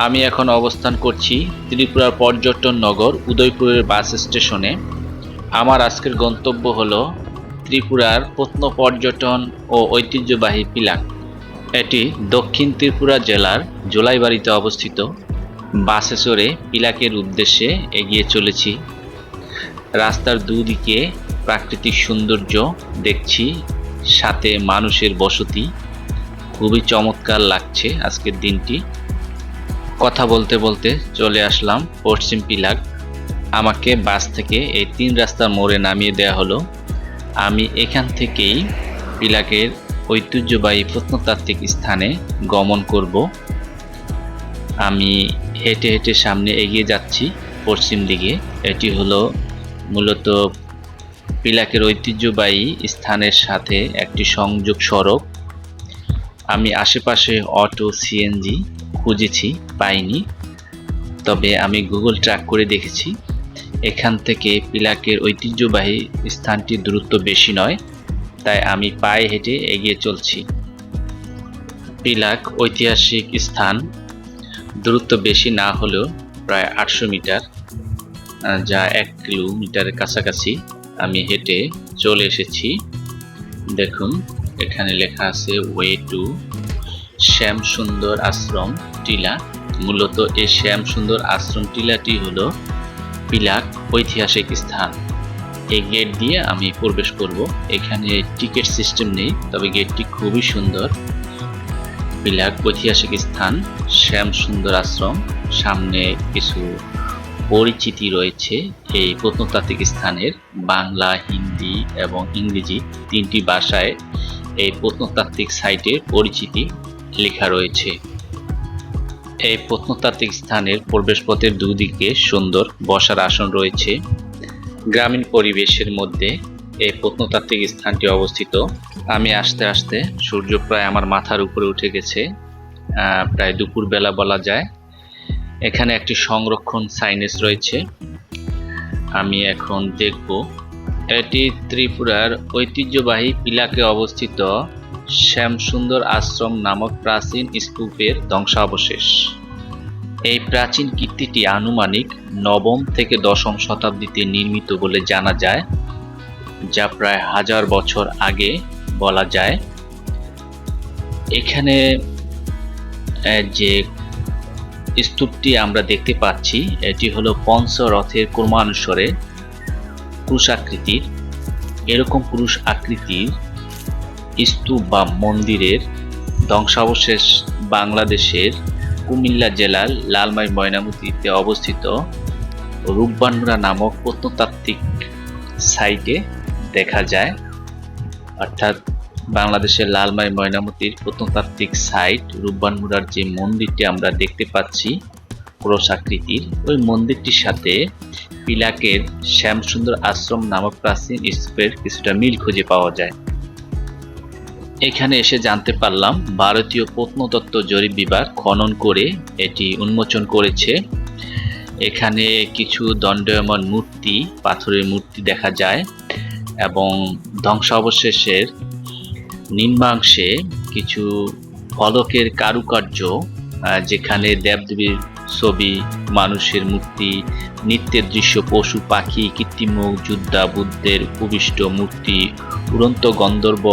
আমি এখন অবস্থান করছি ত্রিপুরার পর্যটন নগর উদয়পুরের বাস স্টেশনে। আমার আজকের গন্তব্য হলো ত্রিপুরার প্রত্নপর্যটন ও ঐতিহ্যবাহী পিলাক। এটি দক্ষিণ ত্রিপুরা জেলার জোলাইবাড়িতে অবস্থিত। বাসে চড়ে পিলাকের উদ্দেশ্যে এগিয়ে চলেছি। রাস্তার দুদিকে প্রাকৃতিক সৌন্দর্য দেখছি, সাথে মানুষের বসতি। খুবই চমৎকার লাগছে আজকের দিনটি। কথা বলতে বলতে চলে আসলাম পশ্চিম পিলাক। আমাকে বাস থেকে এই 3 রাস্তার মোড়ে নামিয়ে দেওয়া হলো। আমি এখান থেকেই পিলাকের ঐতিহ্যবাহী প্রত্নতাত্ত্বিক স্থানে গমন করব। আমি হেঁটে হেঁটে সামনে এগিয়ে যাচ্ছি পশ্চিম দিকে। এটি হলো মূলত পিলাকের ঐতিহ্যবাহী স্থানের সাথে একটি সংযোগ সড়ক। আমি আশেপাশে অটো, সিএনজি খুঁজেছি, পাইনি। তবে আমি গুগল ট্র্যাক করে দেখেছি এখান থেকে পিলাকের ঐতিহ্যবাহী স্থানটির দূরত্ব বেশি নয়, তাই আমি পায়ে হেঁটে এগিয়ে চলছি। পিলাক ঐতিহাসিক স্থান, দূরত্ব বেশি না হলেও প্রায় 800 মিটার, যা 1 কিলোমিটারের কাছাকাছি। আমি হেঁটে চলে এসেছি। দেখুন, এখানে লেখা আছে ওয়ে টু শ্যামসুন্দর আশ্রম টিলা। মূলত এই শ্যামসুন্দর আশ্রম টিলাটি হলো পিলাক ঐতিহাসিক স্থান। এই গেট দিয়ে আমি প্রবেশ করব। এখানে টিকিট সিস্টেম নেই, তবে গেটটি খুবই সুন্দর। পিলাক ঐতিহাসিক স্থান শ্যামসুন্দর আশ্রম। সামনে কিছু পরিচিতি রয়েছে এই প্রত্নতাত্ত্বিক স্থানের। বাংলা, হিন্দি এবং ইংরেজি 3টি ভাষায় এই প্রত্নতাত্ত্বিক সাইটের পরিচিতি লেখা রয়েছে। এই প্রত্নতাত্ত্বিক স্থানের প্রবেশপথের দুদিকে সুন্দর বসার আসন রয়েছে। গ্রামীণ পরিবেশের মধ্যে এই প্রত্নতাত্ত্বিক স্থানটি অবস্থিত। আমি আস্তে আস্তে সূর্য প্রায় আমার মাথার উপরে উঠে গেছে, প্রায় দুপুরবেলা বলা যায়। এখানে একটি সংরক্ষণ সাইনেজ রয়েছে, আমি এখন দেখব। এটি ত্রিপুরার ঐতিহ্যবাহী পিলাকে অবস্থিত শ্যামসুন্দর আশ্রম নামক প্রাচীন স্তূপের ধ্বংসাবশেষ। এই প্রাচীন কীর্তিটি আনুমানিক 9ম থেকে 10ম শতাব্দীতে নির্মিত বলে জানা যায়, যা প্রায় 1000 বছর আগে বলা যায়। এখানে যে স্তূপটি আমরা দেখতে পাচ্ছি, এটি হলো পঞ্চরথের ক্রমানুসারে ক্রুশ আকৃতির। এরকম ক্রুশ আকৃতির স্তূপ বা মন্দিরের ধ্বংসাবশেষ বাংলাদেশের কুমিল্লা জেলার লালমাই ময়নামতিতে অবস্থিত রূপবানমুড়া নামক প্রত্নতাত্ত্বিক সাইটে দেখা যায়। অর্থাৎ বাংলাদেশের লালমাই ময়নামতির প্রত্নতাত্ত্বিক সাইট রূপবানমুড়ার যে মন্দিরটি আমরা দেখতে পাচ্ছি ক্রুশ আকৃতির, ওই মন্দিরটির সাথে পিলাকের শ্যামসুন্দর আশ্রম নামক প্রাচীন স্তূপের কিছুটা মিল খুঁজে পাওয়া যায়। এখানে এসে জানতে পারলাম ভারতীয় প্রত্নতত্ত্ব জরিপ বিভাগ খনন করে এটি উন্মোচন করেছে। এখানে কিছু দণ্ডায়মান মূর্তি, পাথরের মূর্তি দেখা যায় এবং ধ্বংসাবশেষের নিম্নাংশে কিছু ফলকের কারুকার্য, যেখানে দেবদেবীর ছবি, মানুষের মূর্তি, নৃত্যের দৃশ্য, পশু পাখি, কৃত্রিম যোদ্ধা, বুদ্ধের উপবিষ্ট মূর্তি, উড়ন্ত গন্ধর্ব,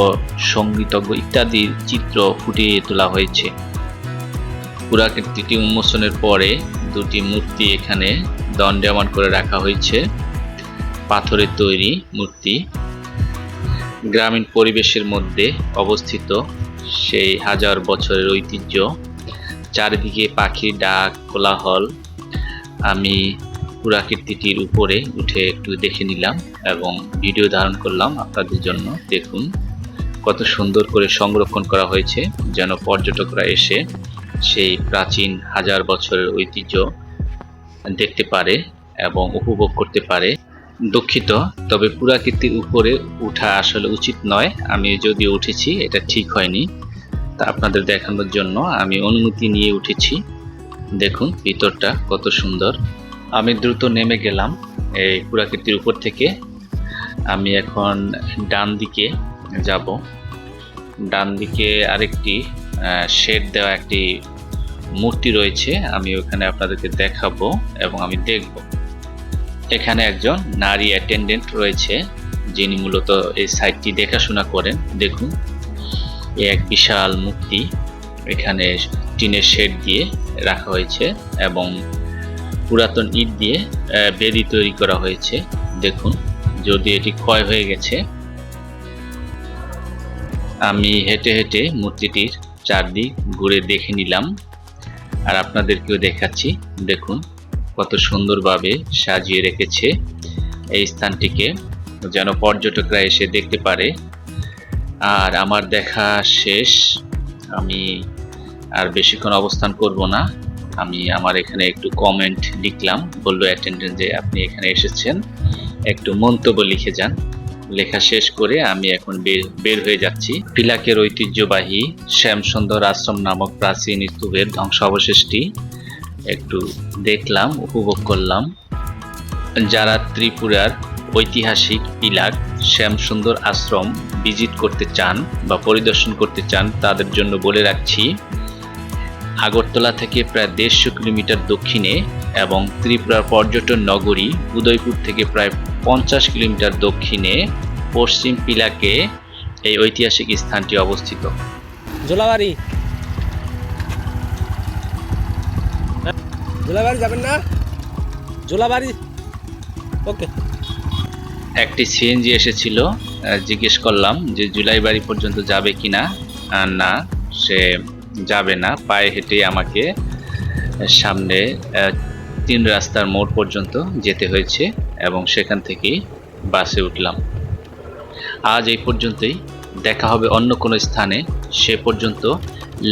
সঙ্গীতজ্ঞ ইত্যাদির চিত্র ফুটিয়ে তোলা হয়েছে। পুরাকীর্তিটি উন্মোচনের পরে 2টি মূর্তি এখানে দণ্ডায়মান করে রাখা হয়েছে, পাথরের তৈরি মূর্তি। গ্রামীণ পরিবেশের মধ্যে অবস্থিত সেই 1000 বছরের ঐতিহ্য। চারিদিকে পাখির ডাক, কোলাহল। আমি পুরাকীর্তিটির উপরে উঠে একটু দেখে নিলাম এবং ভিডিও ধারণ করলাম আপনাদের জন্য। দেখুন কত সুন্দর করে সংরক্ষণ করা হয়েছে, যেন পর্যটকরা এসে সেই প্রাচীন 1000 বছরের ঐতিহ্য দেখতে পারে এবং উপভোগ করতে পারে। দুঃখিত, তবে পুরাকীর্তির উপরে উঠা আসলে উচিত নয়। আমি যদিও উঠেছি, এটা ঠিক হয়নি, তা আপনাদের দেখানোর জন্য আমি অনুমতি নিয়ে উঠেছি। দেখুন ভিতরটা কত সুন্দর। আমি দ্রুত নেমে গেলাম এই পুরাকীর্তির উপর থেকে। আমি এখন ডান দিকে যাব। ডান দিকে আরেকটি শেড দেওয়া একটি মূর্তি রয়েছে, আমি ওখানে আপনাদেরকে দেখাবো এবং আমি দেখব। এখানে একজন নারী অ্যাটেন্ডেন্ট রয়েছে, যিনি মূলত এই সাইটটি দেখাশোনা করেন। দেখুন, এক বিশাল মূর্তি এখানে টিনের শেড দিয়ে রাখা হয়েছে এবং পুরাতন ইট দিয়ে বেদি তৈরি করা হয়েছে। দেখুন, যদি এটি ক্ষয় হয়ে গেছে। আমি হেঁটে হেঁটে মূর্তিটির চারদিক ঘুরে দেখে নিলাম আর আপনাদেরকেও দেখাচ্ছি। দেখুন কত সুন্দরভাবে সাজিয়ে রেখেছে এই স্থানটিকে, যেন পর্যটকরা এসে দেখতে পারে। আর আমার দেখা শেষ, আমি আর বেশিক্ষণ অবস্থান করব না। আমি আমার এখানে একটু কমেন্ট লিখলাম, বললো অ্যাটেন্ডেন্ট যে আপনি এখানে এসেছেন, একটু মন্তব্য লিখে যান। লেখা শেষ করে আমি এখন বের হয়ে যাচ্ছি। পিলাকের ঐতিহ্যবাহী শ্যামসুন্দর আশ্রম নামক প্রাচীন স্তূপের ধ্বংসাবশেষটি একটু দেখলাম, উপভোগ করলাম। যারা ত্রিপুরার ঐতিহাসিক পিলাক শ্যামসুন্দর আশ্রম ভিজিট করতে চান বা পরিদর্শন করতে চান, তাদের জন্য বলে রাখছি, আগরতলা থেকে প্রায় 150 কিলোমিটার দক্ষিণে এবং ত্রিপুরার পর্যটন নগরী উদয়পুর থেকে প্রায় 50 কিলোমিটার দক্ষিণে পশ্চিম পিলাকে এই ঐতিহাসিক স্থানটি অবস্থিত। জোলাবাড়ি যাবেন না? জোলাবাড়ি, ওকে। একটি সিএনজি এসেছিল, জিজ্ঞেস করলাম যে জুলাইবাড়ি পর্যন্ত যাবে কিনা। না, সে যাবে না, পায়ে হেঁটে আমাকে সামনে 3 রাস্তার মোড় পর্যন্ত যেতে হয়েছে এবং সেখান থেকেই বাসে উঠলাম। আজ এই পর্যন্তই, দেখা হবে অন্য কোনো স্থানে। সে পর্যন্ত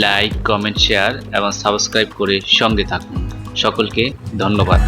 লাইক, কমেন্ট, শেয়ার এবং সাবস্ক্রাইব করে সঙ্গে থাকুন। সকলকে ধন্যবাদ।